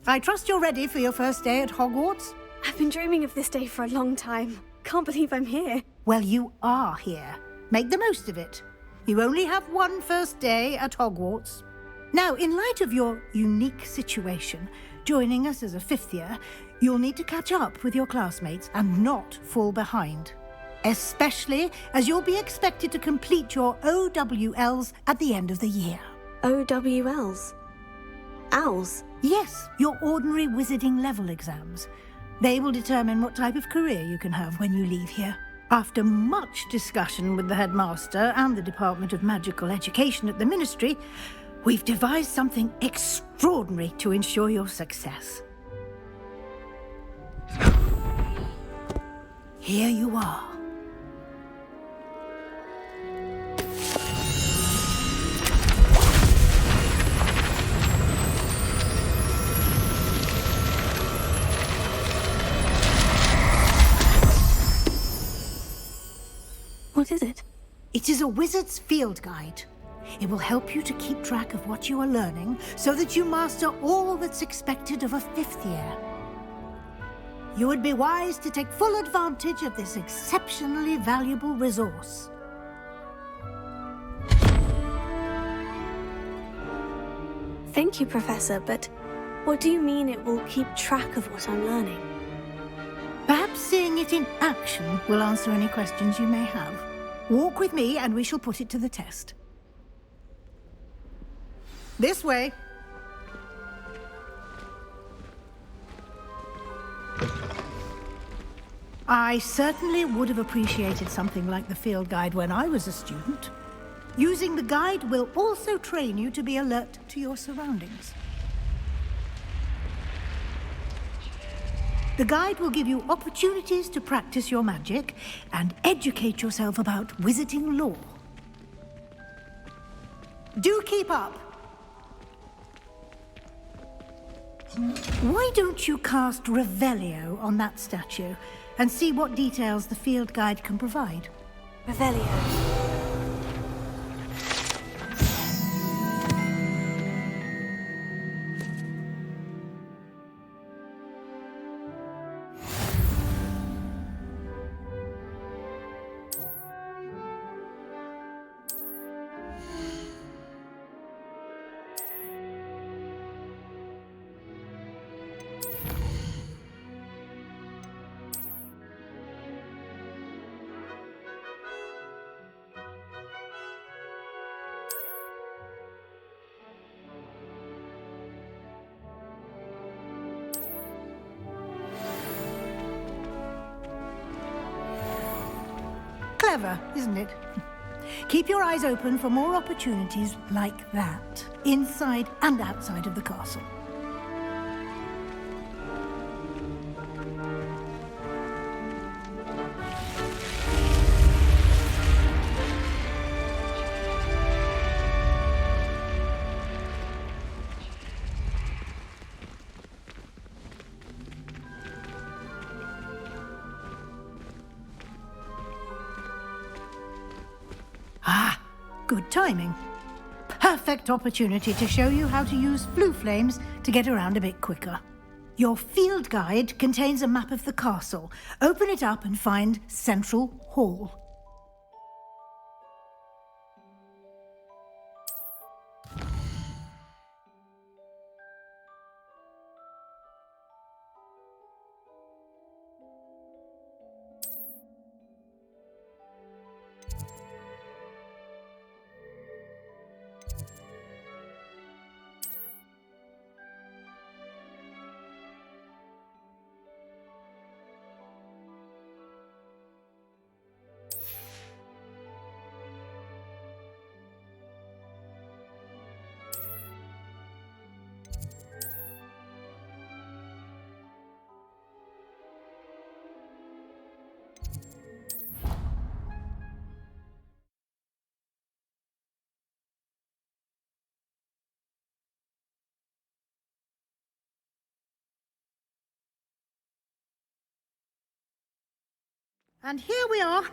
I trust you're ready for your first day at Hogwarts? I've been dreaming of this day for a long time. Can't believe I'm here. Well, you are here. Make the most of it. You only have one first day at Hogwarts. Now, in light of your unique situation, joining us as a fifth year, you'll need to catch up with your classmates and not fall behind. Especially as you'll be expected to complete your OWLs at the end of the year. OWLs? Owls? Yes, your ordinary wizarding level exams. They will determine what type of career you can have when you leave here. After much discussion with the headmaster and the Department of Magical Education at the Ministry, we've devised something extraordinary to ensure your success. Here you are. What is it? It is a wizard's field guide. It will help you to keep track of what you are learning so that you master all that's expected of a fifth year. You would be wise to take full advantage of this exceptionally valuable resource. Thank you, Professor, but what do you mean it will keep track of what I'm learning? Perhaps seeing it in action will answer any questions you may have. Walk with me and we shall put it to the test. This way. I certainly would have appreciated something like the field guide when I was a student. Using the guide will also train you to be alert to your surroundings. The guide will give you opportunities to practice your magic and educate yourself about wizarding lore. Do keep up! Why don't you cast Revelio on that statue and see what details the field guide can provide? Revelio. Clever, isn't it? Keep your eyes open for more opportunities like that, inside and outside of the castle. Good timing. Perfect opportunity to show you how to use flue flames to get around a bit quicker. Your field guide contains a map of the castle. Open it up and find Central Hall. And here we are.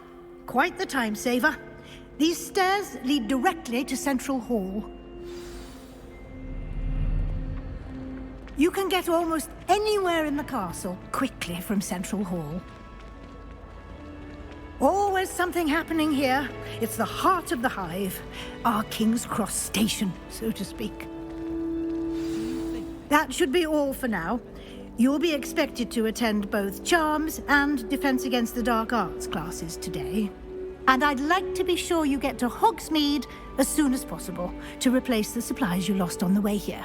Quite the time saver. These stairs lead directly to Central Hall. You can get almost anywhere in the castle quickly from Central Hall. Always something happening here. It's the heart of the hive, our King's Cross station, so to speak. That should be all for now. You'll be expected to attend both Charms and Defense Against the Dark Arts classes today. And I'd like to be sure you get to Hogsmeade as soon as possible to replace the supplies you lost on the way here.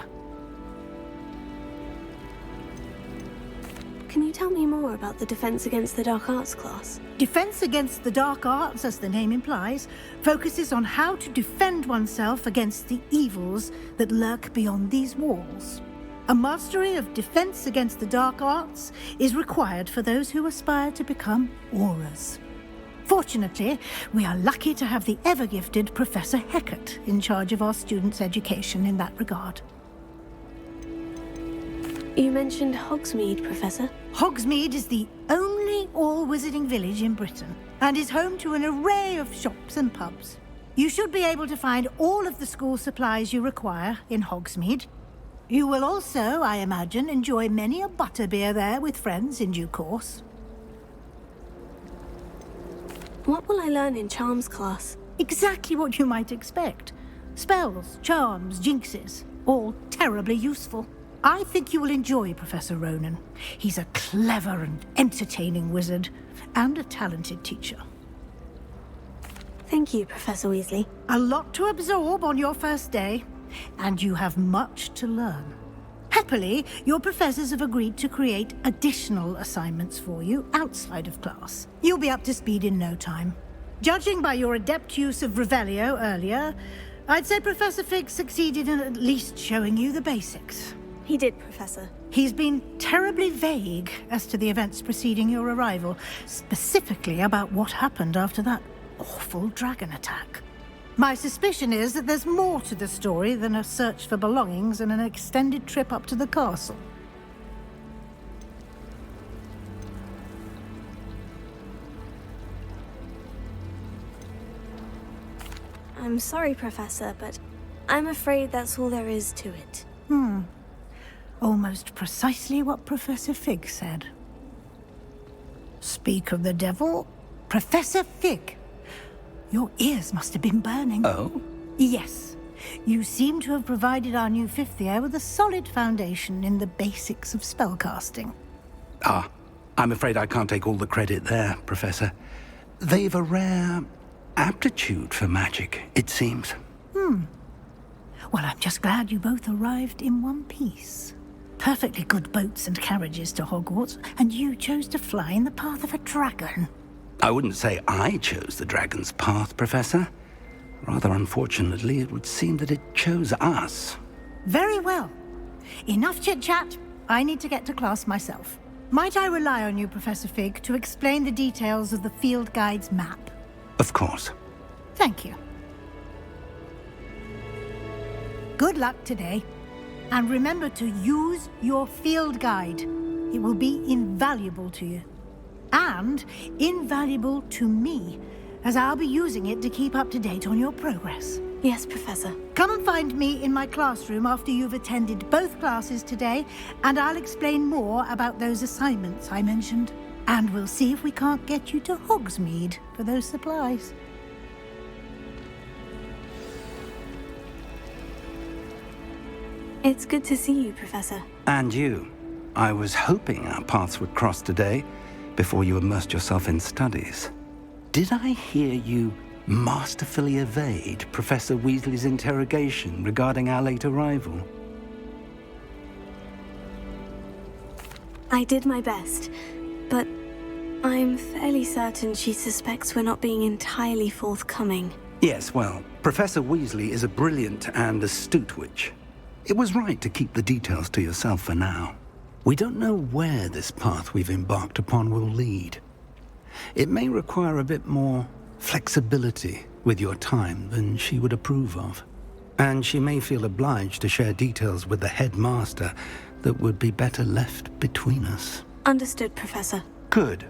Can you tell me more about the Defense Against the Dark Arts class? Defense Against the Dark Arts, as the name implies, focuses on how to defend oneself against the evils that lurk beyond these walls. A mastery of Defense Against the Dark Arts is required for those who aspire to become auras. Fortunately, we are lucky to have the ever-gifted Professor Hecat in charge of our students' education in that regard. You mentioned Hogsmeade, Professor. Hogsmeade is the only all-wizarding village in Britain and is home to an array of shops and pubs. You should be able to find all of the school supplies you require in Hogsmeade. You will also, I imagine, enjoy many a butterbeer there with friends in due course. What will I learn in Charms class? Exactly what you might expect. Spells, charms, jinxes, all terribly useful. I think you will enjoy Professor Ronan. He's a clever and entertaining wizard, and a talented teacher. Thank you, Professor Weasley. A lot to absorb on your first day, and you have much to learn. Happily, your professors have agreed to create additional assignments for you outside of class. You'll be up to speed in no time. Judging by your adept use of Revelio earlier, I'd say Professor Fig succeeded in at least showing you the basics. He did, Professor. He's been terribly vague as to the events preceding your arrival, specifically about what happened after that awful dragon attack. My suspicion is that there's more to the story than a search for belongings and an extended trip up to the castle. I'm sorry, Professor, but I'm afraid that's all there is to it. Almost precisely what Professor Fig said. Speak of the devil, Professor Fig. Your ears must have been burning. Oh? Yes. You seem to have provided our new fifth year with a solid foundation in the basics of spellcasting. Ah, I'm afraid I can't take all the credit there, Professor. They've a rare aptitude for magic, it seems. Well, I'm just glad you both arrived in one piece. Perfectly good boats and carriages to Hogwarts, and you chose to fly in the path of a dragon. I wouldn't say I chose the dragon's path, Professor. Rather unfortunately, it would seem that it chose us. Very well. Enough chit-chat. I need to get to class myself. Might I rely on you, Professor Fig, to explain the details of the field guide's map? Of course. Thank you. Good luck today. And remember to use your field guide. It will be invaluable to you. And invaluable to me, as I'll be using it to keep up to date on your progress. Yes, Professor. Come and find me in my classroom after you've attended both classes today, and I'll explain more about those assignments I mentioned. And we'll see if we can't get you to Hogsmeade for those supplies. It's good to see you, Professor. And you. I was hoping our paths would cross today, before you immersed yourself in studies. Did I hear you masterfully evade Professor Weasley's interrogation regarding our late arrival? I did my best, but I'm fairly certain she suspects we're not being entirely forthcoming. Yes, well, Professor Weasley is a brilliant and astute witch. It was right to keep the details to yourself for now. We don't know where this path we've embarked upon will lead. It may require a bit more flexibility with your time than she would approve of. And she may feel obliged to share details with the headmaster that would be better left between us. Understood, Professor. Good.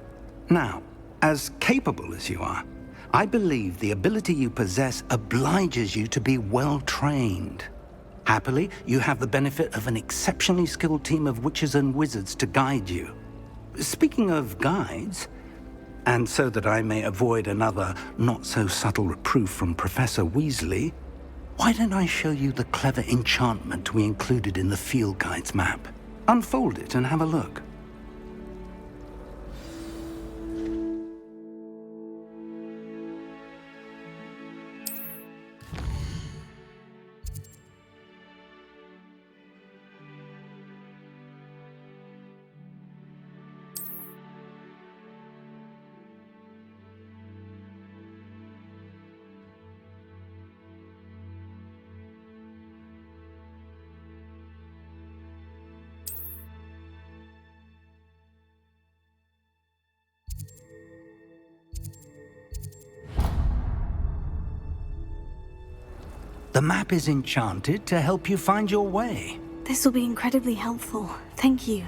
Now, as capable as you are, I believe the ability you possess obliges you to be well trained. Happily, you have the benefit of an exceptionally skilled team of witches and wizards to guide you. Speaking of guides, and so that I may avoid another not-so-subtle reproof from Professor Weasley, why don't I show you the clever enchantment we included in the field guide's map? Unfold it and have a look. The map is enchanted to help you find your way. This will be incredibly helpful. Thank you.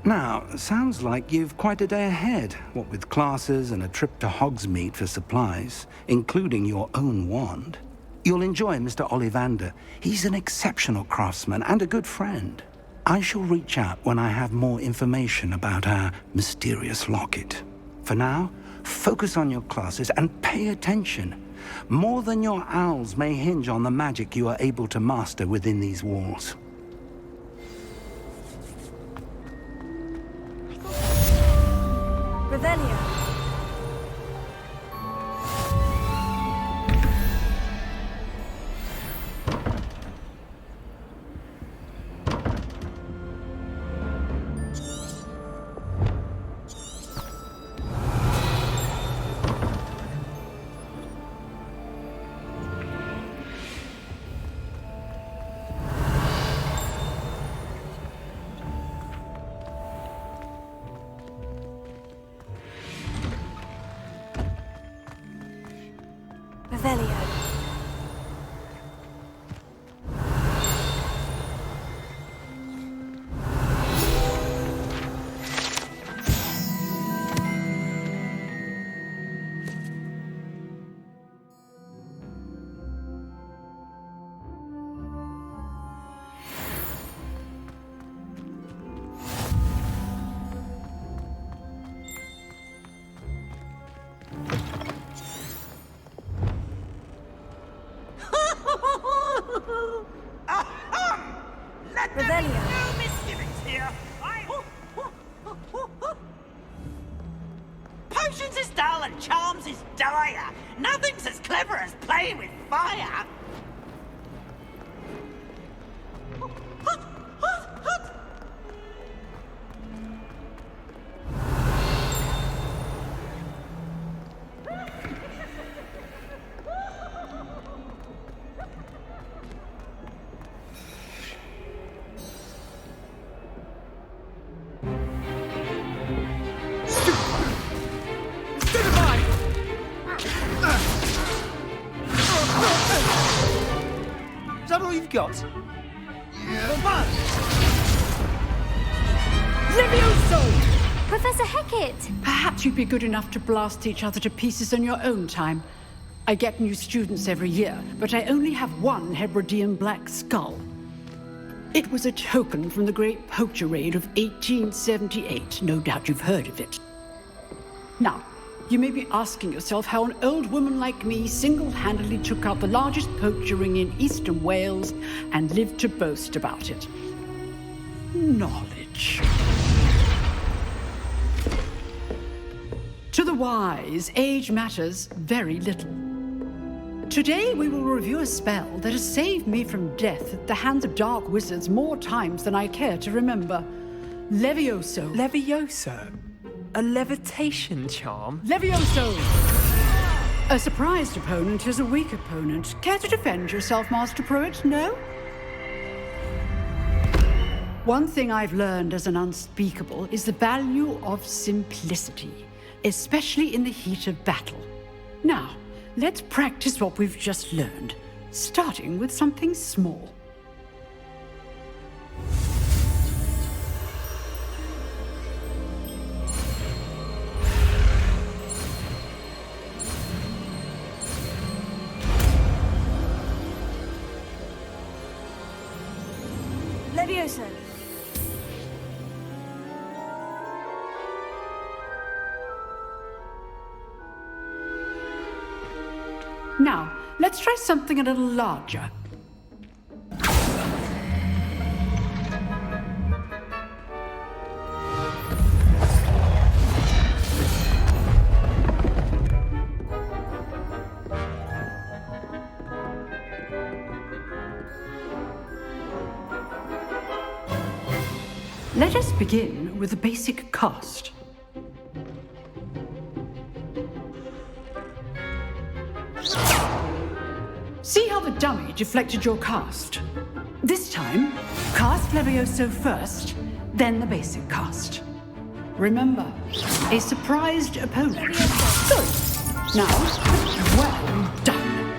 Now, sounds like you've quite a day ahead, what with classes and a trip to Hogsmeade for supplies, including your own wand. You'll enjoy Mr. Ollivander. He's an exceptional craftsman and a good friend. I shall reach out when I have more information about our mysterious locket. For now, focus on your classes and pay attention. More than your owls may hinge on the magic you are able to master within these walls. Revelio. Revelio. Potions is dull and charms is dire. Nothing's as clever as playing with fire. Is that all you've got? Levioso! Professor Hecat! Perhaps you'd be good enough to blast each other to pieces on your own time. I get new students every year, but I only have one Hebridean black skull. It was a token from the Great Poacher Raid of 1878. No doubt you've heard of it. Now, you may be asking yourself how an old woman like me single-handedly took out the largest poacher ring in eastern Wales and lived to boast about it. Knowledge. To the wise, age matters very little. Today we will review a spell that has saved me from death at the hands of dark wizards more times than I care to remember. Levioso. Levioso? A levitation charm? Levioso! A surprised opponent is a weak opponent. Care to defend yourself, Master Pruitt? No? One thing I've learned as an unspeakable is the value of simplicity, especially in the heat of battle. Now, let's practice what we've just learned, starting with something small. Leviosa! Now, let's try something a little larger. Let us begin with the basic cast. See how the dummy deflected your cast? This time, cast Levioso first, then the basic cast. Remember, a surprised opponent. Good. Now, well done.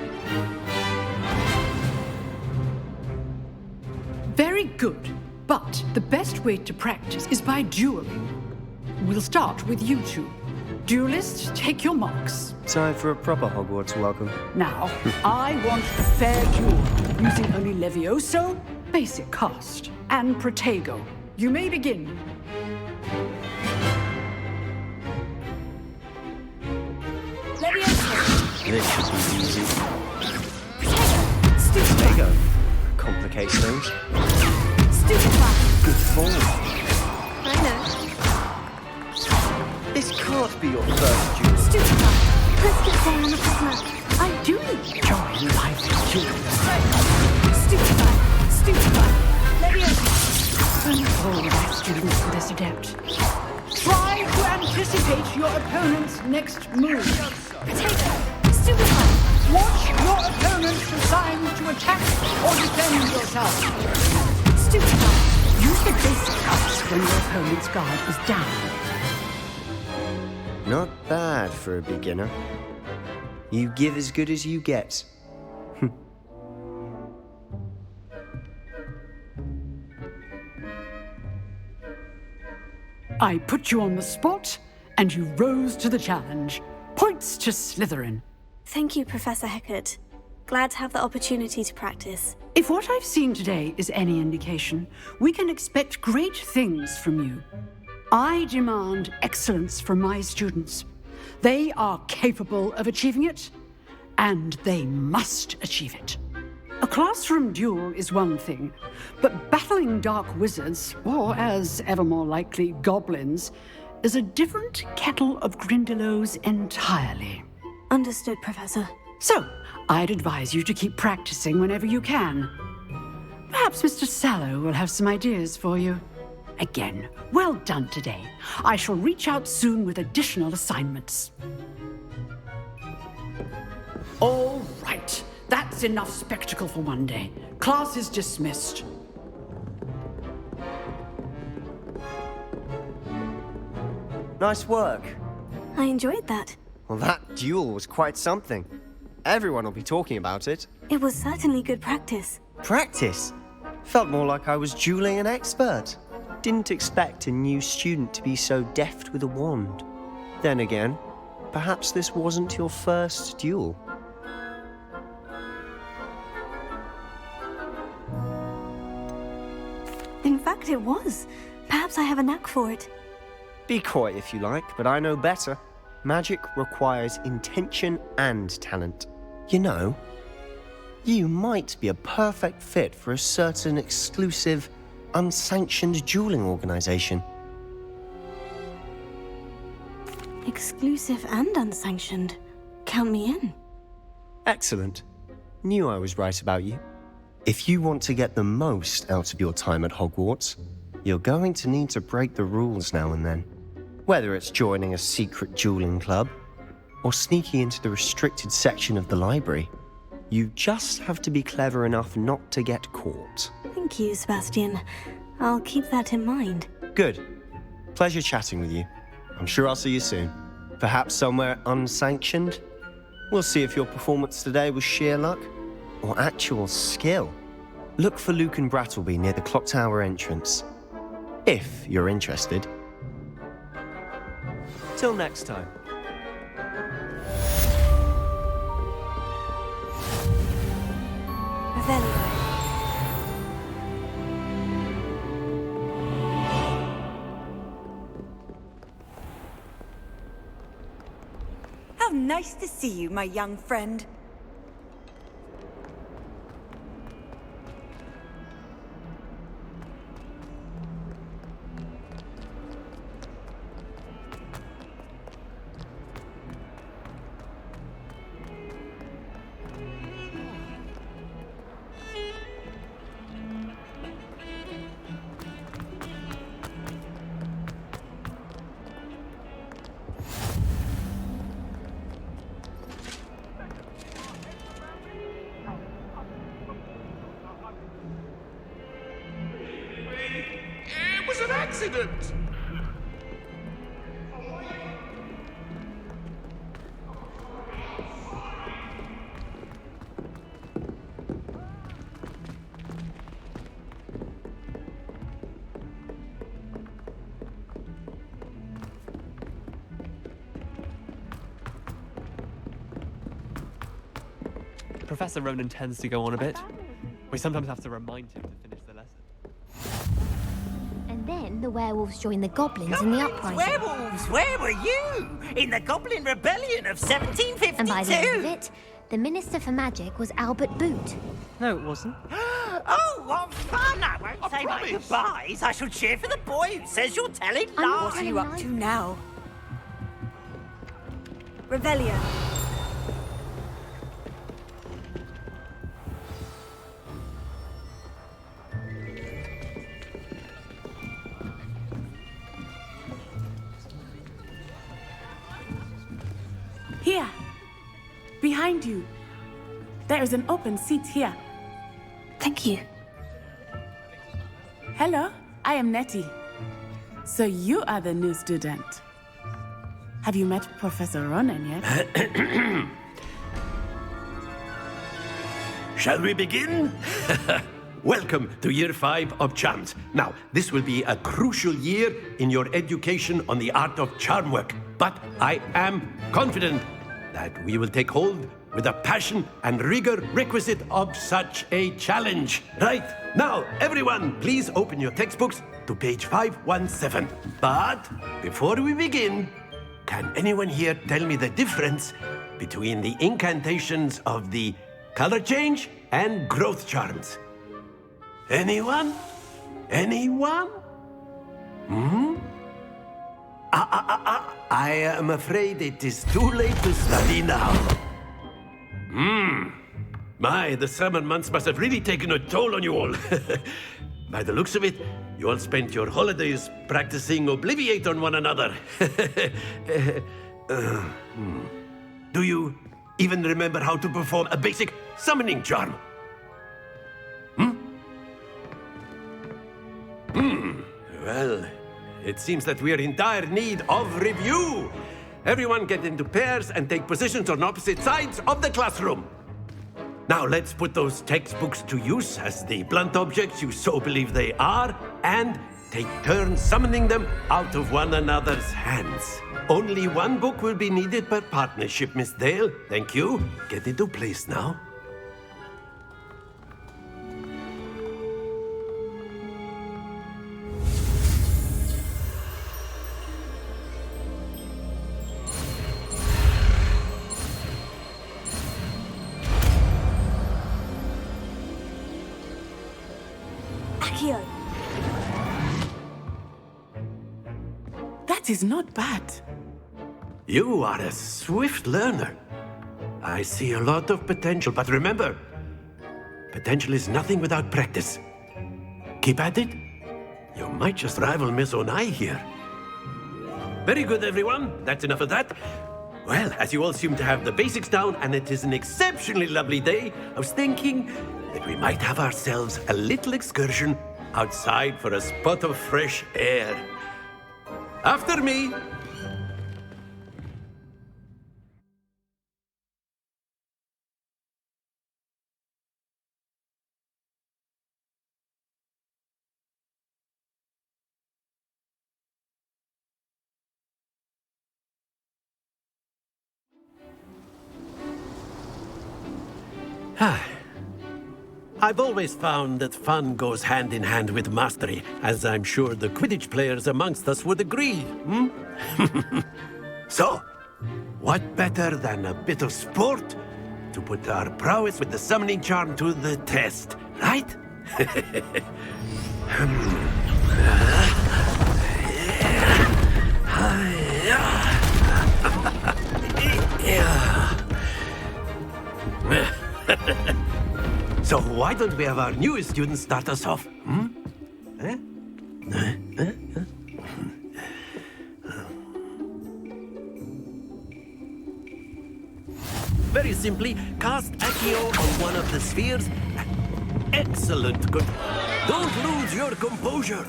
Very good. But the best way to practice is by dueling. We'll start with you two. Duelists, take your marks. Time for a proper Hogwarts welcome. Now, I want a fair duel, using only Levioso, basic cast, and Protego. You may begin. Leviosa! This should be easy. Protego! Stupefy! There you go. Complicates things. Stupefy! Good form. I know. This can't be your first duel. Stupefy! Let's get down on the smack. I do enjoy lively duels. Stupefy! Stupefy! Leviosa! All my students for this adept. Try to anticipate your opponent's next move. Protego! Stupefy! Watch your opponent's design to attack or defend yourself. Stupefy! Use the basic cast when your opponent's guard is down. Not bad for a beginner. You give as good as you get. I put you on the spot, and you rose to the challenge. Points to Slytherin. Thank you, Professor Hecat. Glad to have the opportunity to practice. If what I've seen today is any indication, we can expect great things from you. I demand excellence from my students. They are capable of achieving it, and they must achieve it. A classroom duel is one thing, but battling dark wizards, or as ever more likely, goblins, is a different kettle of Grindylows entirely. Understood, Professor. So, I'd advise you to keep practicing whenever you can. Perhaps Mr. Sallow will have some ideas for you. Again, well done today. I shall reach out soon with additional assignments. All right. That's enough spectacle for one day. Class is dismissed. Nice work. I enjoyed that. Well, that duel was quite something. Everyone will be talking about it. It was certainly good practice. Practice? Felt more like I was dueling an expert. Didn't expect a new student to be so deft with a wand. Then again, perhaps this wasn't your first duel. In fact, it was. Perhaps I have a knack for it. Be coy if you like, but I know better. Magic requires intention and talent. You know, you might be a perfect fit for a certain exclusive, unsanctioned dueling organization. Exclusive and unsanctioned. Count me in. Excellent. Knew I was right about you. If you want to get the most out of your time at Hogwarts, you're going to need to break the rules now and then. Whether it's joining a secret dueling club, or sneaking into the restricted section of the library, you just have to be clever enough not to get caught. Thank you, Sebastian. I'll keep that in mind. Good. Pleasure chatting with you. I'm sure I'll see you soon. Perhaps somewhere unsanctioned? We'll see if your performance today was sheer luck or actual skill. Look for Luke and Brattleby near the clock tower entrance, if you're interested. Till next time. Revelio. nice to see you, my young friend. It was an accident! Professor Ronan tends to go on a bit. We sometimes have to remind him to finish the lesson. And then the werewolves joined the goblins in the uprising. Werewolves, where were you? In the Goblin Rebellion of 1752? And by the end of it, the Minister for Magic was Albert Boot. No, it wasn't. Oh, what fun! I won't say my goodbyes. I shall cheer for the boy who says you're telling lies. What are you up to now? Revelio. Here, behind you. There is an open seat here. Thank you. Hello, I am Nettie. So you are the new student. Have you met Professor Ronan yet? Shall we begin? Welcome to Year 5 of Charms. Now, this will be a crucial year in your education on the art of charm work. But I am confident that we will take hold with the passion and rigor requisite of such a challenge. Right, now, everyone, please open your textbooks to page 517. But before we begin, can anyone here tell me the difference between the incantations of the color change and growth charms? Anyone? Anyone? I am afraid it is too late to study now. My, the summer months must have really taken a toll on you all. By the looks of it, you all spent your holidays practicing Obliviate on one another. Do you even remember how to perform a basic summoning charm? Well, it seems that we are in dire need of review. Everyone get into pairs and take positions on opposite sides of the classroom. Now let's put those textbooks to use as the blunt objects you so believe they are, and take turns summoning them out of one another's hands. Only one book will be needed per partnership, Miss Dale. Thank you. Get into place now. That is not bad. You are a swift learner. I see a lot of potential, but remember, potential is nothing without practice. Keep at it. You might just rival Miss Onai here. Very good, everyone. That's enough of that. Well, as you all seem to have the basics down, and it is an exceptionally lovely day, I was thinking that we might have ourselves a little excursion outside for a spot of fresh air. After me. I've always found that fun goes hand in hand with mastery, as I'm sure the Quidditch players amongst us would agree. So, what better than a bit of sport to put our prowess with the summoning charm to the test, right? So why don't we have our newest student start us off? Very simply, cast Accio on one of the spheres. Excellent. Good. Don't lose your composure.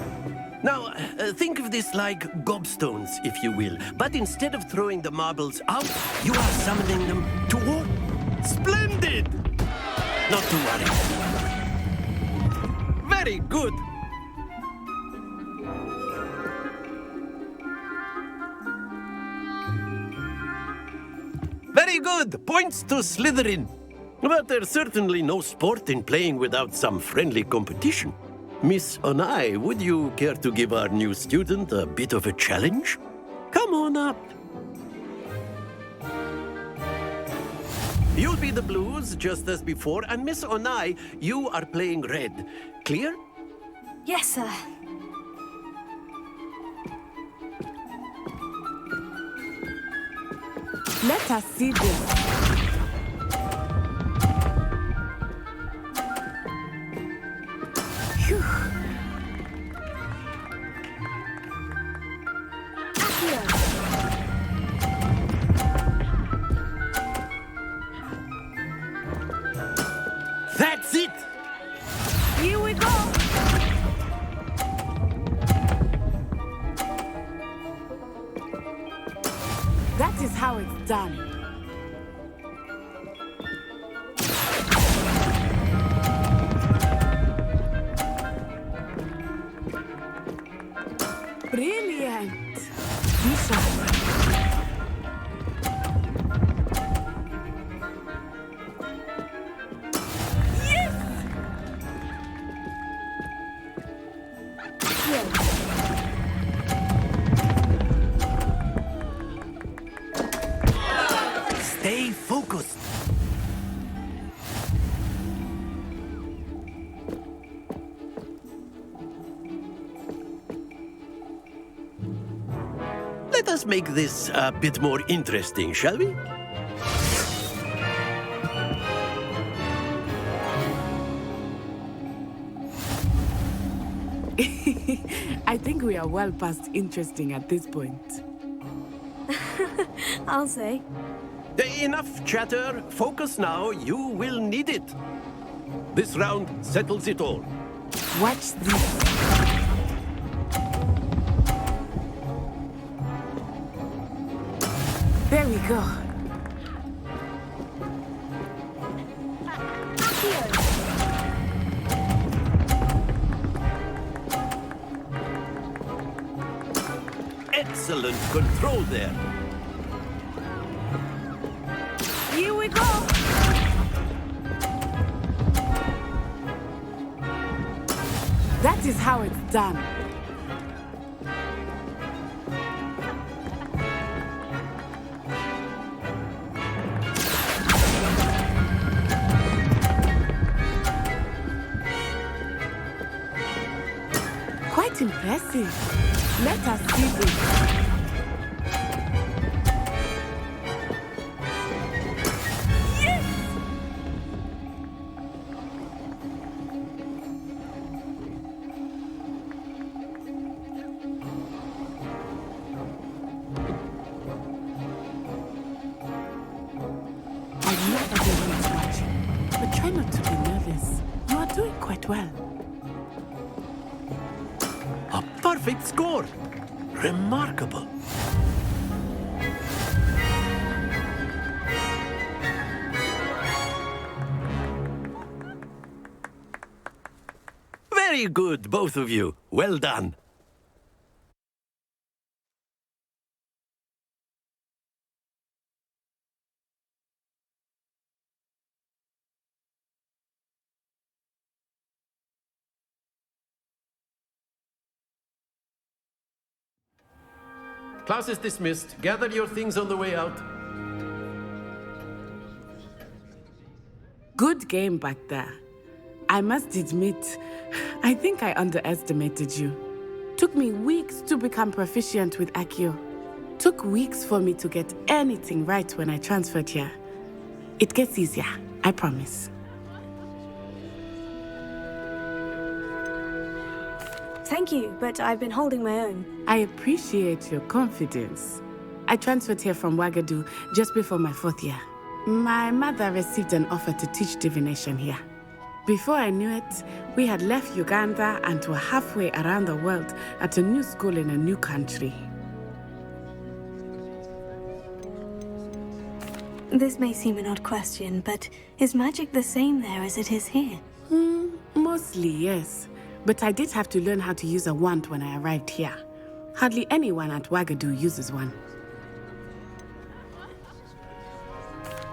Now, think of this like gobstones, if you will. But instead of throwing the marbles out, you are summoning them toward. Splendid! Not to worry. Very good. Very good. Points to Slytherin. But there's certainly no sport in playing without some friendly competition. Miss Onai, would you care to give our new student a bit of a challenge? Come on up. You'll be the blues, just as before, and Miss Onai, you are playing red. Clear? Yes, sir. Let us see this. Phew. That's it! Here we go! That is how it's done. Brilliant! Be sharp. Stay focused. Let us make this a bit more interesting, shall we? I think we are well past interesting at this point. I'll say. Enough chatter. Focus now. You will need it. This round settles it all. Watch this. There we go. Excellent control there. Here we go! That is how it's done. Quite impressive. Let us see this. Well. A perfect score. Remarkable. Very good, both of you. Well done. Class is dismissed. Gather your things on the way out. Good game back there. I must admit, I think I underestimated you. Took me weeks to become proficient with Accio. Took weeks for me to get anything right when I transferred here. It gets easier, I promise. Thank you, but I've been holding my own. I appreciate your confidence. I transferred here from Ouagadougou just before my 4th year. My mother received an offer to teach divination here. Before I knew it, we had left Uganda and were halfway around the world at a new school in a new country. This may seem an odd question, but is magic the same there as it is here? Mostly, yes. But I did have to learn how to use a wand when I arrived here. Hardly anyone at Ouagadougou uses one.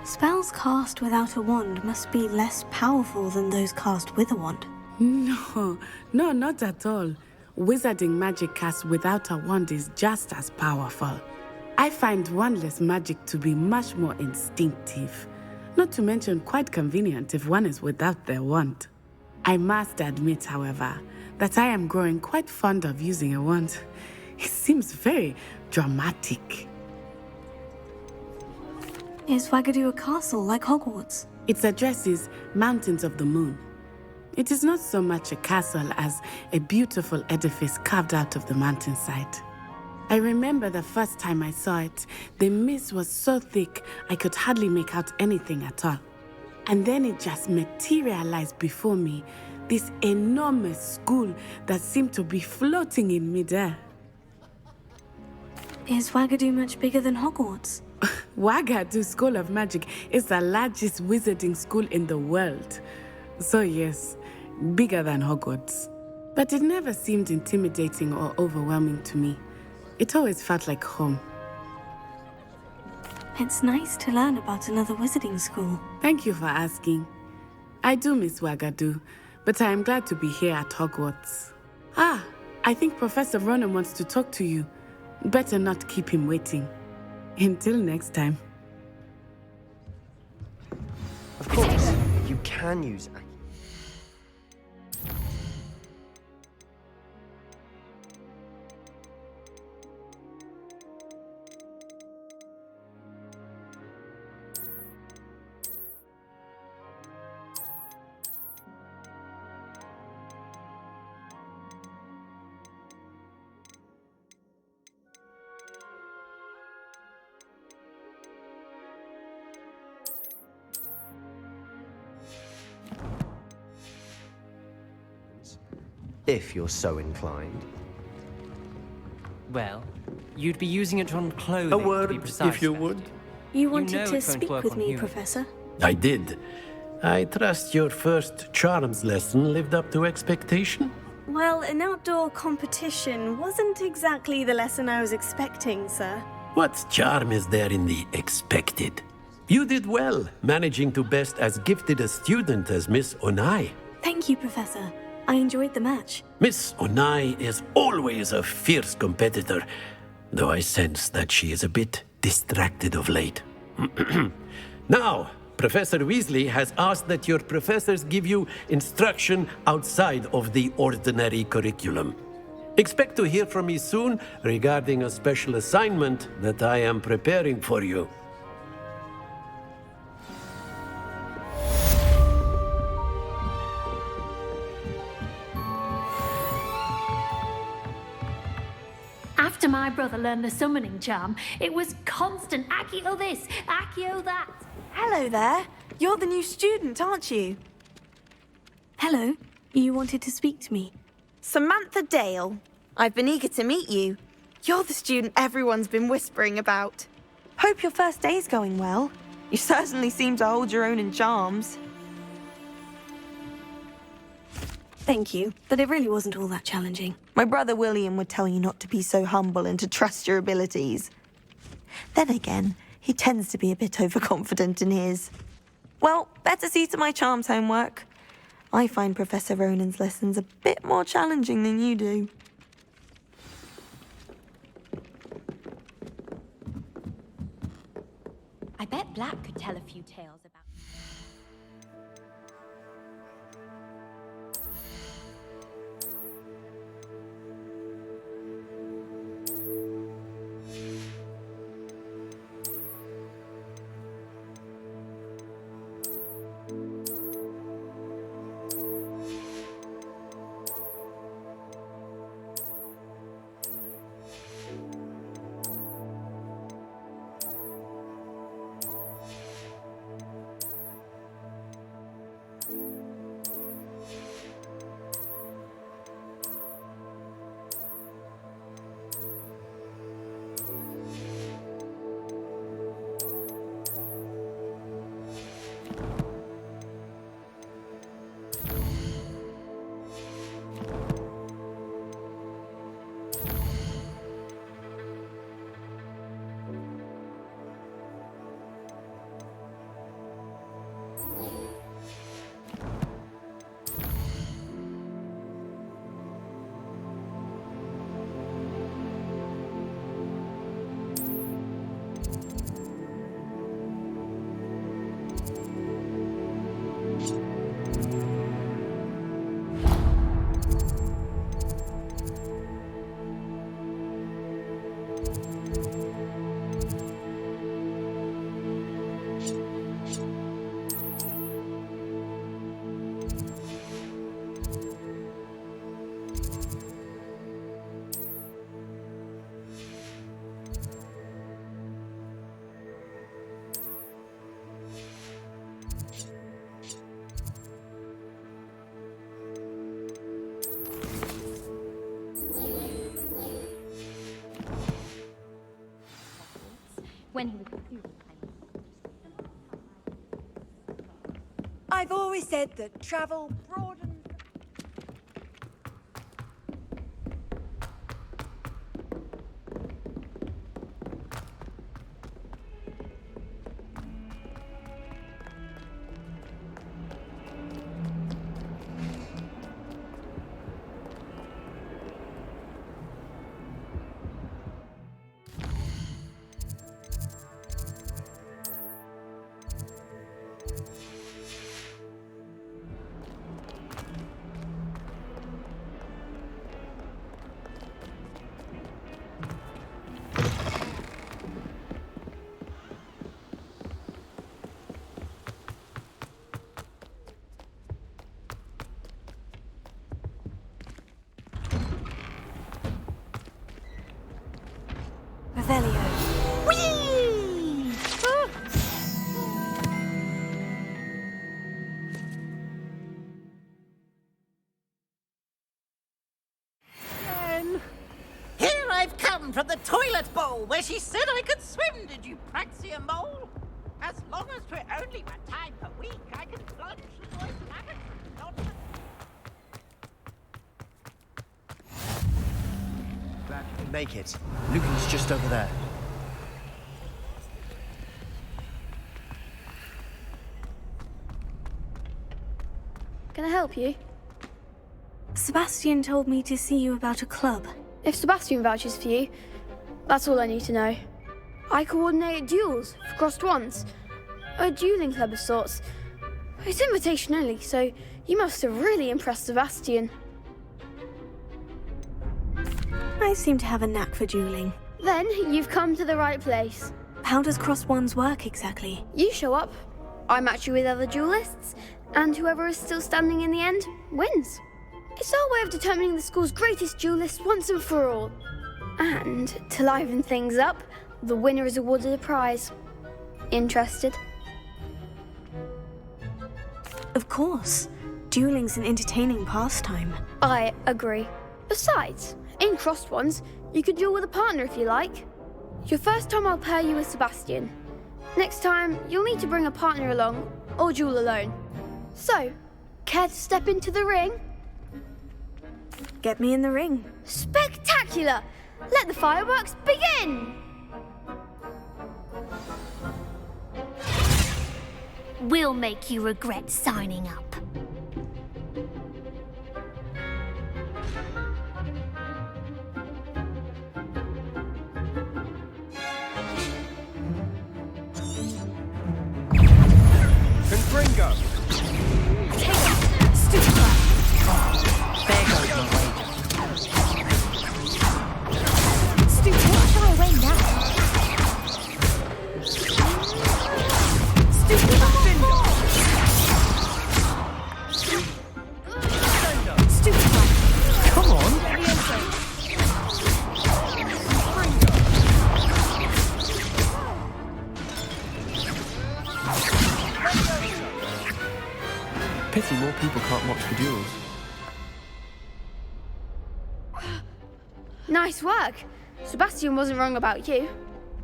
Spells cast without a wand must be less powerful than those cast with a wand. No, not at all. Wizarding magic cast without a wand is just as powerful. I find wandless magic to be much more instinctive. Not to mention quite convenient if one is without their wand. I must admit, however, that I am growing quite fond of using a wand. It seems very dramatic. Is Ouagadougou a castle like Hogwarts? Its address is Mountains of the Moon. It is not so much a castle as a beautiful edifice carved out of the mountainside. I remember the first time I saw it, the mist was so thick I could hardly make out anything at all. And then it just materialized before me, this enormous school that seemed to be floating in midair. Is Ouagadougou much bigger than Hogwarts? Ouagadougou School of Magic is the largest wizarding school in the world. So yes, bigger than Hogwarts. But it never seemed intimidating or overwhelming to me. It always felt like home. It's nice to learn about another wizarding school. Thank you for asking. I do miss Ouagadougou, but I am glad to be here at Hogwarts. I think Professor Ronan wants to talk to you. Better not keep him waiting. Until next time. Of course, you can use Accio. If you're so inclined. Well, you'd be using it on clothing. A word, to be precise, if you would. You wanted know to it won't speak work with on me, you. Professor? I did. I trust your first charms lesson lived up to expectation? Well, an outdoor competition wasn't exactly the lesson I was expecting, sir. What charm is there in the expected? You did well, managing to best as gifted a student as Miss Onai. Thank you, Professor. I enjoyed the match. Miss Onai is always a fierce competitor, though I sense that she is a bit distracted of late. Now, Professor Weasley has asked that your professors give you instruction outside of the ordinary curriculum. Expect to hear from me soon regarding a special assignment that I am preparing for you. After my brother learned the summoning charm, it was constant Accio this, Accio that. Hello there. You're the new student, aren't you? Hello. You wanted to speak to me. Samantha Dale. I've been eager to meet you. You're the student everyone's been whispering about. Hope your first day's going well. You certainly seem to hold your own in charms. Thank you, but it really wasn't all that challenging. My brother William would tell you not to be so humble and to trust your abilities. Then again, he tends to be a bit overconfident in his. Well, better see to my charms homework. I find Professor Ronan's lessons a bit more challenging than you do. I bet Black could tell a few tales about... When he was I've always said that travel broadens... Whee! Here I've come from the toilet bowl where she said I could swim. Did you praxia mole? As long as 'twere only one time per week, I can plunge the voice lavatory, not the... Make it. Lucan's just over there. Can I help you? Sebastian told me to see you about a club. If Sebastian vouches for you, that's all I need to know. I coordinate duels for crossed wands. A dueling club of sorts. It's invitation only, so you must have really impressed Sebastian. I seem to have a knack for dueling. Then you've come to the right place. How does crossed wands work exactly? You show up, I match you with other duelists, and whoever is still standing in the end wins. It's our way of determining the school's greatest duelist once and for all. And to liven things up, the winner is awarded a prize. Interested? Of course. Dueling's an entertaining pastime. I agree. Besides, in crossed ones, you could duel with a partner if you like. Your first time I'll pair you with Sebastian. Next time, you'll need to bring a partner along, or duel alone. So, care to step into the ring? Get me in the ring. Spectacular! Let the fireworks begin! We'll make you regret signing up. Pity more people can't watch the duels. Nice work. Sebastian wasn't wrong about you.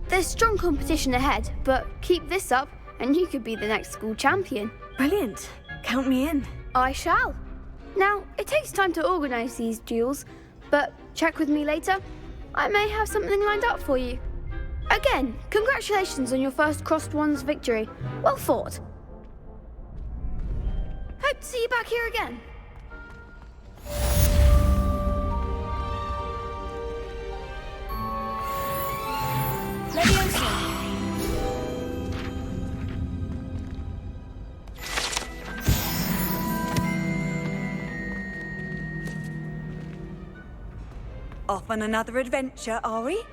There's strong competition ahead, but keep this up and you could be the next school champion. Brilliant. Count me in. I shall. Now, it takes time to organise these duels, but check with me later. I may have something lined up for you. Again, congratulations on your first Crossed Wands victory. Well fought. Hope to see you back here again. Off on another adventure, are we?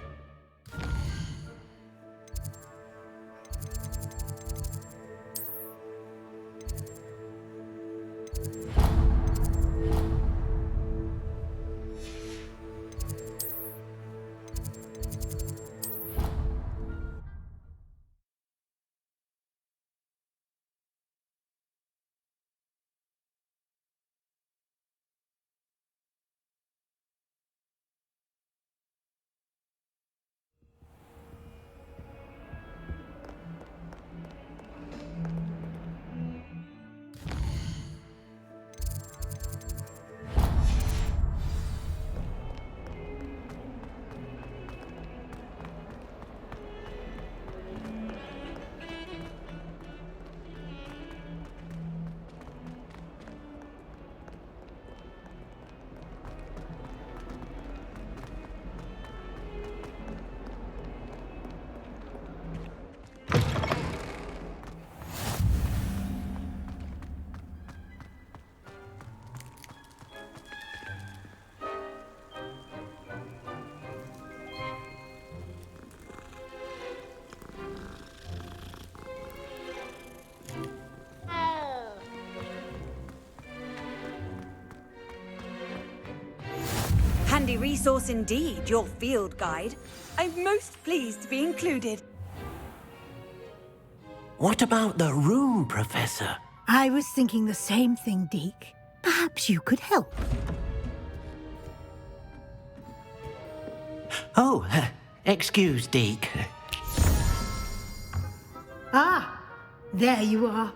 Handy resource indeed, your field guide. I'm most pleased to be included. What about the room, Professor? I was thinking the same thing, Deke. Perhaps you could help. Oh, excuse, Deke. Ah, there you are.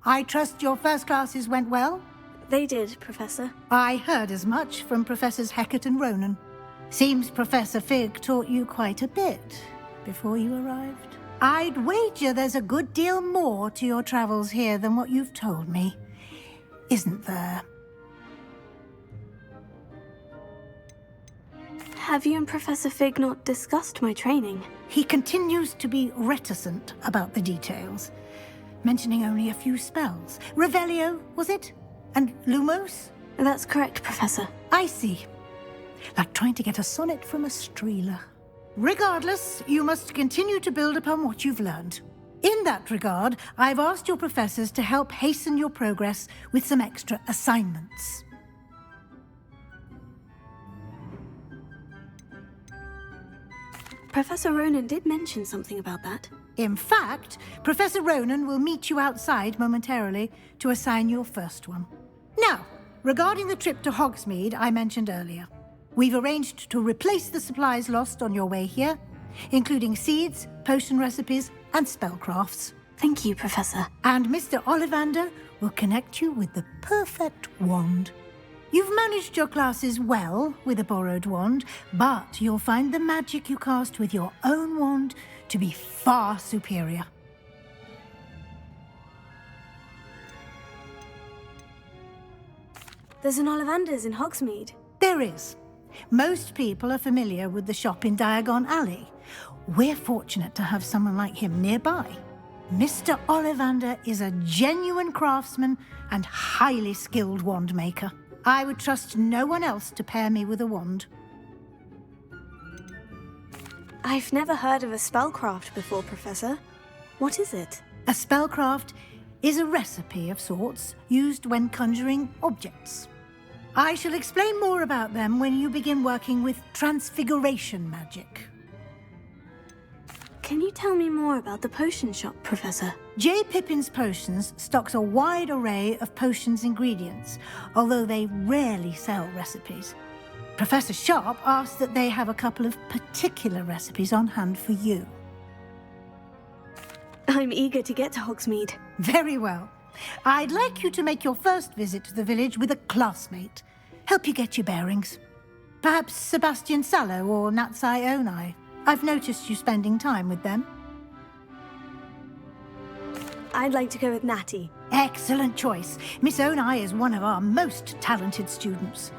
I trust your first classes went well? They did, Professor. I heard as much from Professors Hecat and Ronan. Seems Professor Fig taught you quite a bit before you arrived. I'd wager there's a good deal more to your travels here than what you've told me. Isn't there? Have you and Professor Fig not discussed my training? He continues to be reticent about the details, mentioning only a few spells. Revelio, was it? And Lumos? That's correct, Professor. I see. Like trying to get a sonnet from a streeler. Regardless, you must continue to build upon what you've learned. In that regard, I've asked your professors to help hasten your progress with some extra assignments. Professor Ronan did mention something about that. In fact, Professor Ronan will meet you outside momentarily to assign your first one. Now, regarding the trip to Hogsmeade I mentioned earlier, we've arranged to replace the supplies lost on your way here, including seeds, potion recipes, and spellcrafts. Thank you, Professor. And Mr. Ollivander will connect you with the perfect wand. You've managed your classes well with a borrowed wand, but you'll find the magic you cast with your own wand to be far superior. There's an Ollivander's in Hogsmeade. There is. Most people are familiar with the shop in Diagon Alley. We're fortunate to have someone like him nearby. Mr. Ollivander is a genuine craftsman and highly skilled wand maker. I would trust no one else to pair me with a wand. I've never heard of a spellcraft before, Professor. What is it? A spellcraft is a recipe of sorts used when conjuring objects. I shall explain more about them when you begin working with transfiguration magic. Can you tell me more about the potion shop, Professor? J. Pippin's Potions stocks a wide array of potions ingredients, although they rarely sell recipes. Professor Sharp asks that they have a couple of particular recipes on hand for you. I'm eager to get to Hogsmeade. Very well. I'd like you to make your first visit to the village with a classmate. Help you get your bearings. Perhaps Sebastian Sallow or Natsai Onai. I've noticed you spending time with them. I'd like to go with Natty. Excellent choice. Miss Onai is one of our most talented students.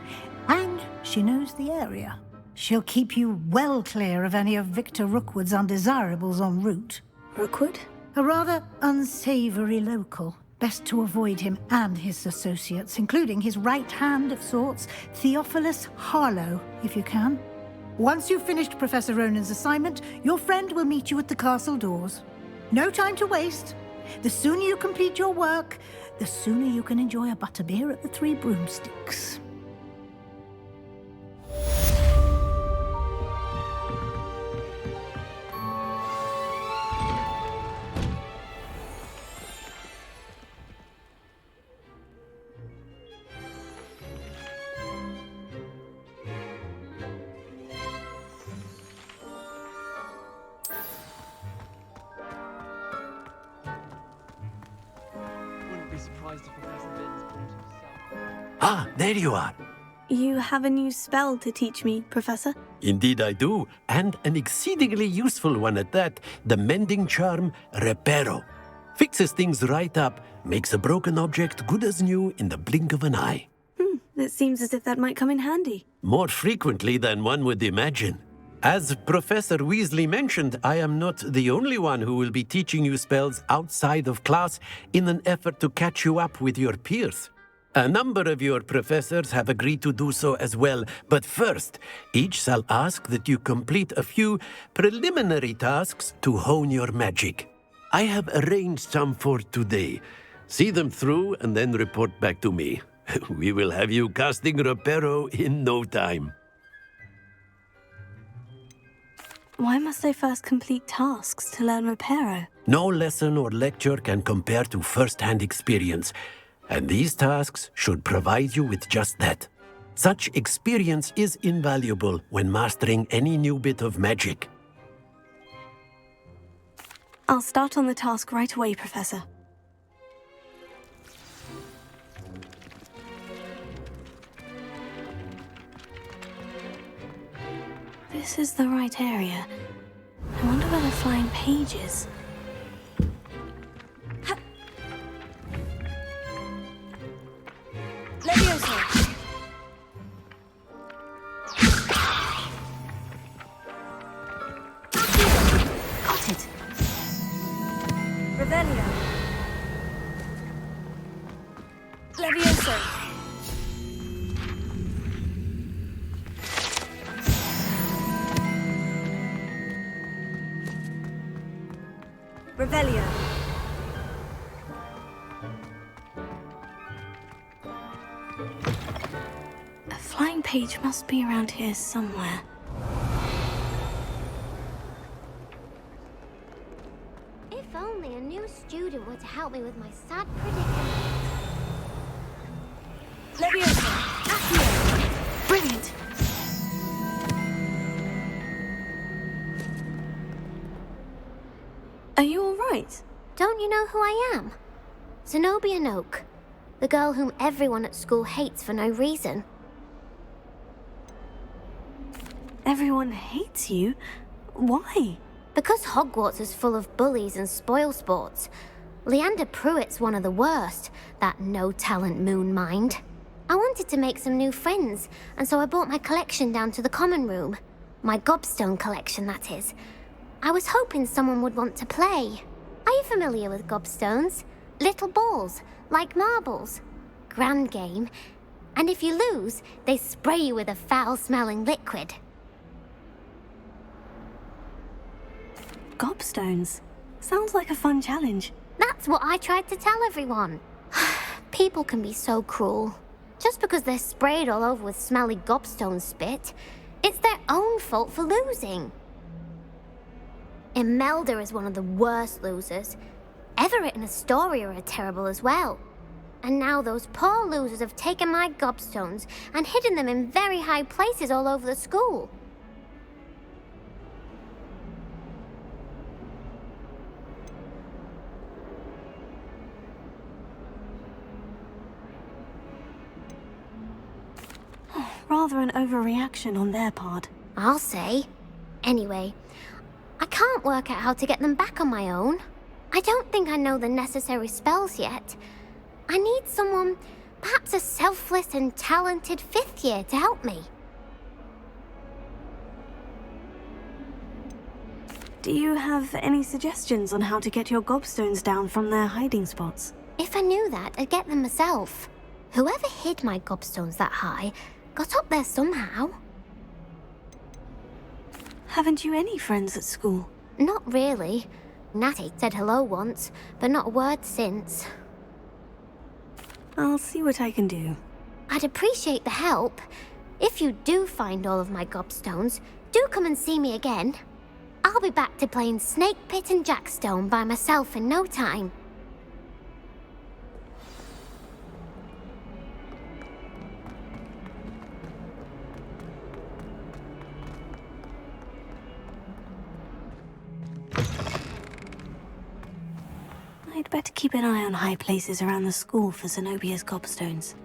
And she knows the area. She'll keep you well clear of any of Victor Rookwood's undesirables en route. Rookwood? A rather unsavoury local. Best to avoid him and his associates, including his right hand of sorts, Theophilus Harlow, if you can. Once you've finished Professor Ronan's assignment, your friend will meet you at the castle doors. No time to waste. The sooner you complete your work, the sooner you can enjoy a butterbeer at the Three Broomsticks. Ah, there you are. You have a new spell to teach me, Professor? Indeed I do, and an exceedingly useful one at that, the mending charm Reparo. Fixes things right up, makes a broken object good as new in the blink of an eye. It seems as if that might come in handy. More frequently than one would imagine. As Professor Weasley mentioned, I am not the only one who will be teaching you spells outside of class in an effort to catch you up with your peers. A number of your professors have agreed to do so as well, but first, each shall ask that you complete a few preliminary tasks to hone your magic. I have arranged some for today. See them through and then report back to me. We will have you casting Reparo in no time. Why must I first complete tasks to learn Reparo? No lesson or lecture can compare to first-hand experience. And these tasks should provide you with just that. Such experience is invaluable when mastering any new bit of magic. I'll start on the task right away, Professor. This is the right area. I wonder where the flying page is. Leviosa! Got it! Revelio! Leviosa! Revelio! A flying page must be around here somewhere. If only a new student were to help me with my sad predicament. Leviosa! Accio! Brilliant! Are you all right? Don't you know who I am? Zenobia Noak, the girl whom everyone at school hates for no reason. Everyone hates you? Why? Because Hogwarts is full of bullies and spoilsports. Leander Pruitt's one of the worst, that no-talent moon mind. I wanted to make some new friends, and so I brought my collection down to the common room. My gobstone collection, that is. I was hoping someone would want to play. Are you familiar with gobstones? Little balls, like marbles. Grand game. And if you lose, they spray you with a foul-smelling liquid. Gobstones? Sounds like a fun challenge. That's what I tried to tell everyone. People can be so cruel. Just because they're sprayed all over with smelly gobstone spit, it's their own fault for losing. Imelda is one of the worst losers. Everett and Astoria are terrible as well. And now those poor losers have taken my gobstones and hidden them in very high places all over the school. Rather an overreaction on their part. I'll say. Anyway, I can't work out how to get them back on my own. I don't think I know the necessary spells yet. I need someone, perhaps a selfless and talented 5th year to help me. Do you have any suggestions on how to get your gobstones down from their hiding spots? If I knew that, I'd get them myself. Whoever hid my gobstones that high got up there somehow. Haven't you any friends at school? Not really. Natty said hello once, but not a word since. I'll see what I can do. I'd appreciate the help. If you do find all of my gobstones, do come and see me again. I'll be back to playing Snake Pit and Jackstone by myself in no time. I'd better keep an eye on high places around the school for Zenobia's gobstones.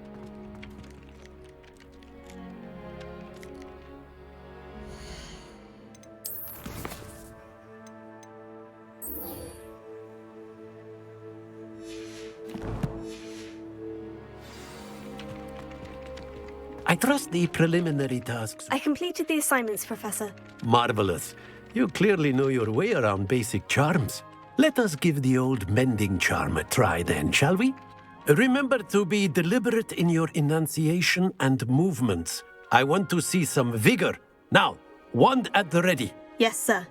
I trust the preliminary tasks. I completed the assignments, Professor. Marvelous. You clearly know your way around basic charms. Let us give the old mending charm a try then, shall we? Remember to be deliberate in your enunciation and movements. I want to see some vigor. Now, wand at the ready. Yes, sir.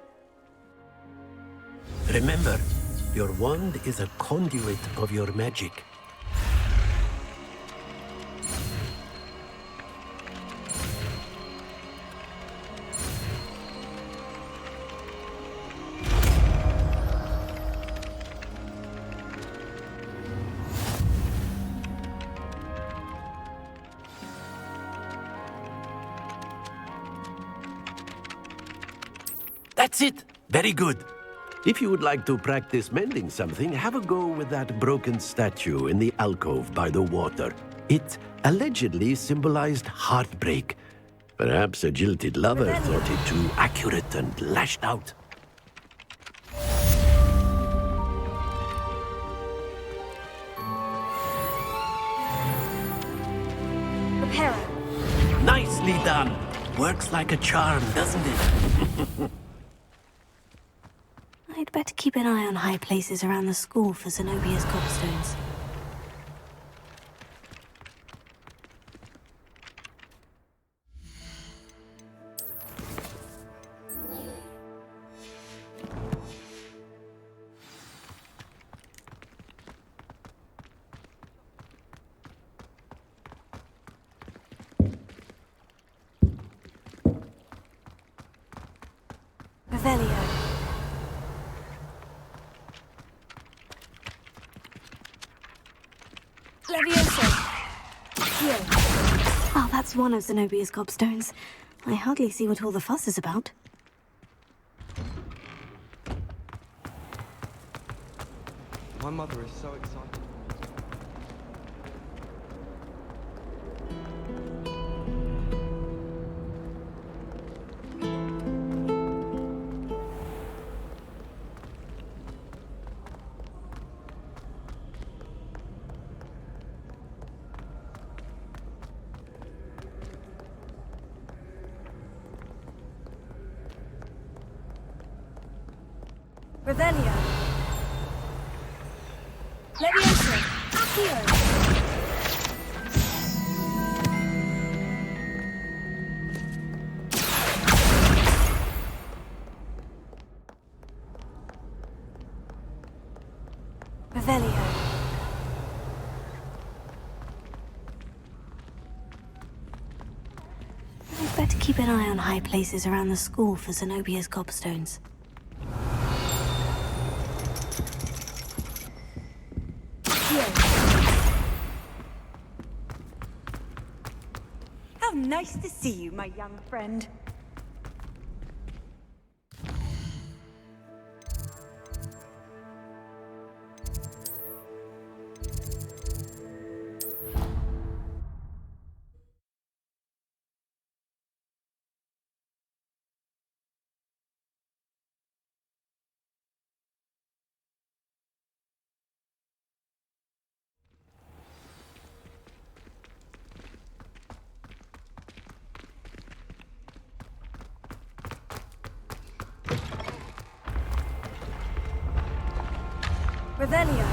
Remember, your wand is a conduit of your magic. That's it. Very good. If you would like to practice mending something, have a go with that broken statue in the alcove by the water. It allegedly symbolized heartbreak. Perhaps a jilted lover thought it too accurate and lashed out. Reparo. Nicely done. Works like a charm, doesn't it? I'd better keep an eye on high places around the school for Zenobia's gobstones. Revelio. Oh, that's one of Zenobia's gobstones. I hardly see what all the fuss is about. My mother is so excited. Revelio. Leviosa. Accio. Revelio. I'd better keep an eye on high places around the school for Zenobia's gobstones. How nice to see you, my young friend. Revelio.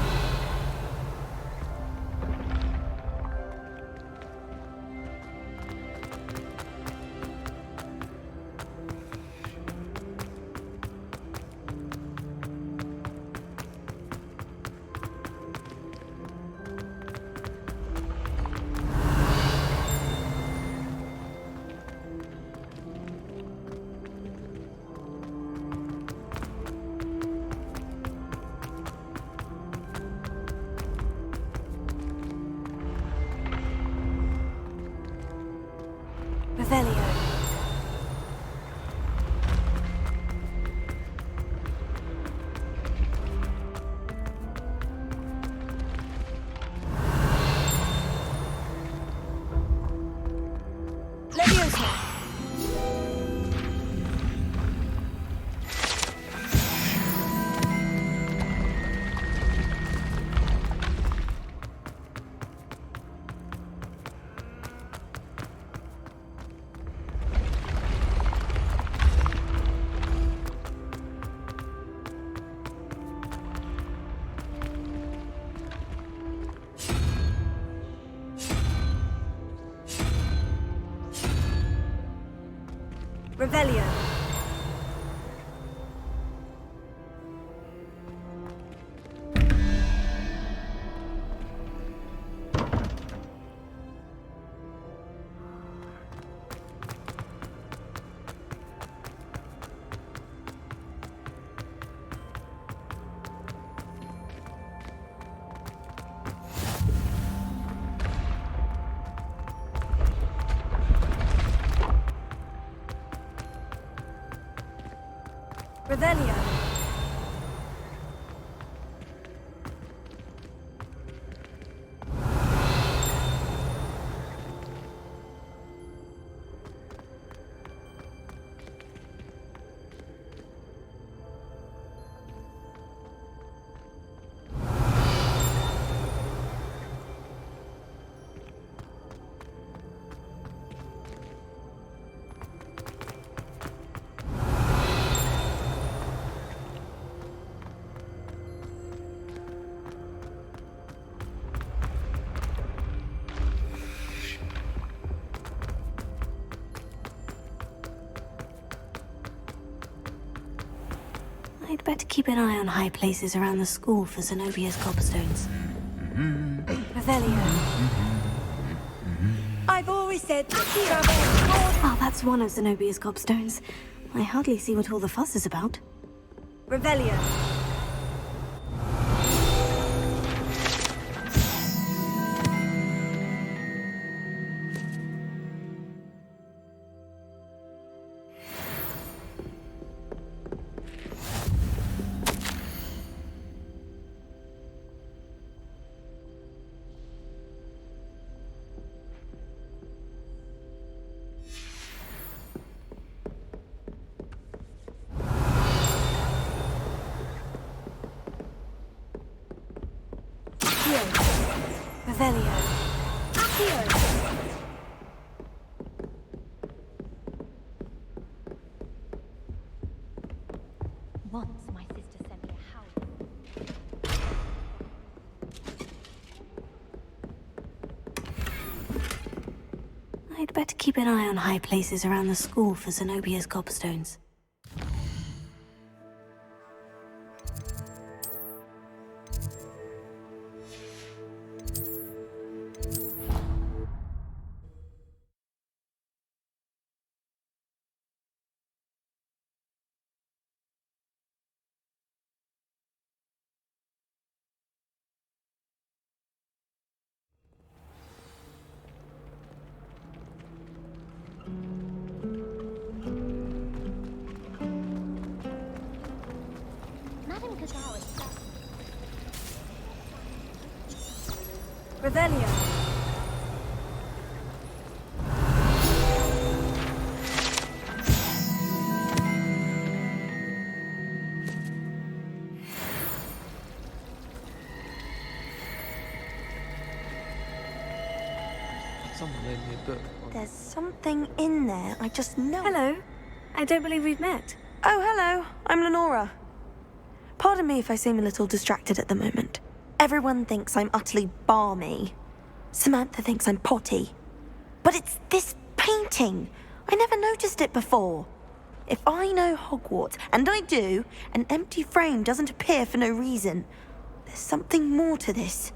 Revelio. Leviosa. Revelio. Revelio. I'd better keep an eye on high places around the school for Zenobia's gobstones. Revelio. I've always said travel. Oh, that's one of Zenobia's gobstones. I hardly see what all the fuss is about. Revelio. Revelio. Accio. Once my sister sent me a house. I'd better keep an eye on high places around the school for Zenobia's gobstones. Revelio. Someone lent me a book. There's something in there, I just know. Hello. I don't believe we've met. Oh, hello. I'm Lenora. Pardon me if I seem a little distracted at the moment. Everyone thinks I'm utterly balmy. Samantha thinks I'm potty. But it's this painting. I never noticed it before. If I know Hogwarts, and I do, an empty frame doesn't appear for no reason. There's something more to this.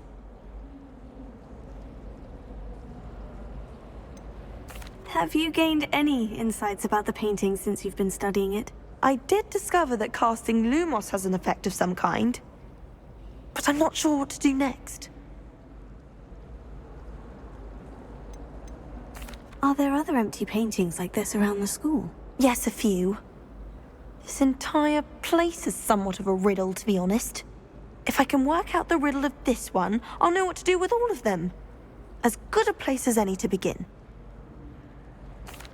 Have you gained any insights about the painting since you've been studying it? I did discover that casting Lumos has an effect of some kind. But I'm not sure what to do next. Are there other empty paintings like this around the school? Yes, a few. This entire place is somewhat of a riddle, to be honest. If I can work out the riddle of this one, I'll know what to do with all of them. As good a place as any to begin.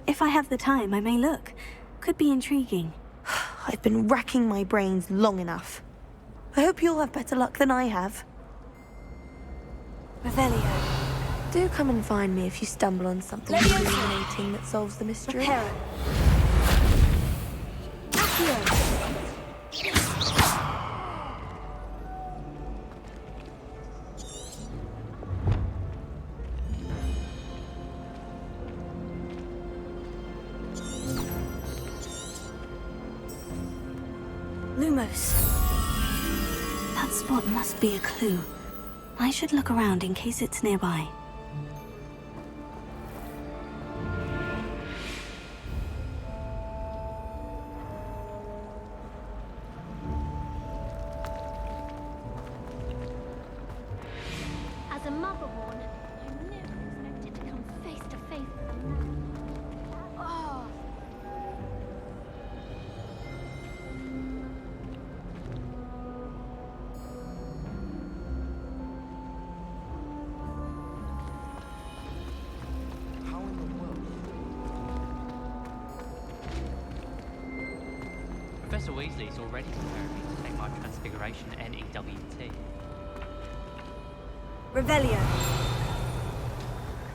If I have the time, I may look. Could be intriguing. I've been racking my brains long enough. I hope you'll have better luck than I have. Revelio. Do come and find me if you stumble on something illuminating that solves the mystery. Reparo. Accio. Lumos. That spot must be a clue. I should look around in case it's nearby. As a motherborn, I never expected to come face to face with a man. Oh. How in the world? Professor Weasley is already preparing me to take my transfiguration NEWT. Revelio.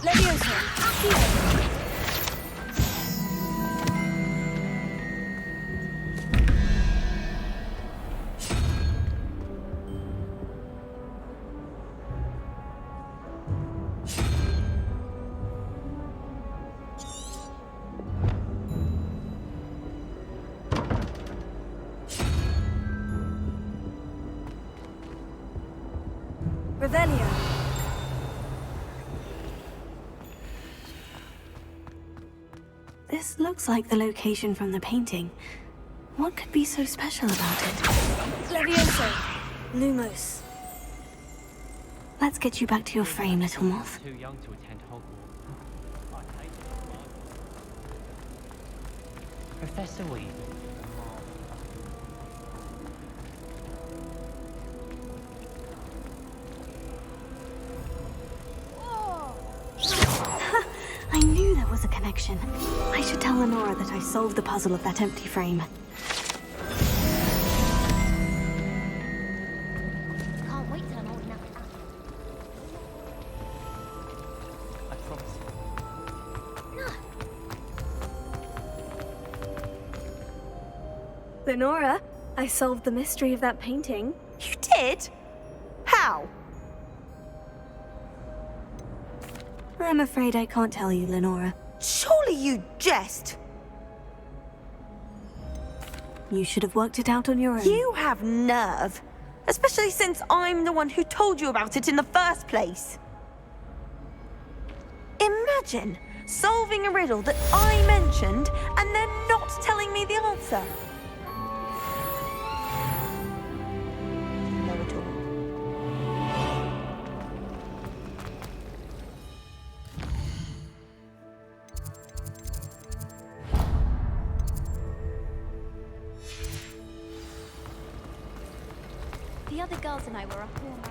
Levioso. Accio. Revelio. This looks like the location from the painting. What could be so special about it? Levioso. Lumos. Let's get you back to your frame, little moth. Too young to attend Hogwarts. I hate it. Professor Weasley. I knew there was a connection. I should tell Lenora that I solved the puzzle of that empty frame. Can't wait till I'm old enough. I promise you. Lenora, I solved the mystery of that painting. You did? How? I'm afraid I can't tell you, Lenora. Surely you jest. You should have worked it out on your own. You have nerve. Especially since I'm the one who told you about it in the first place. Imagine solving a riddle that I mentioned and then not telling me the answer. No at all. The other girls and I were up all night.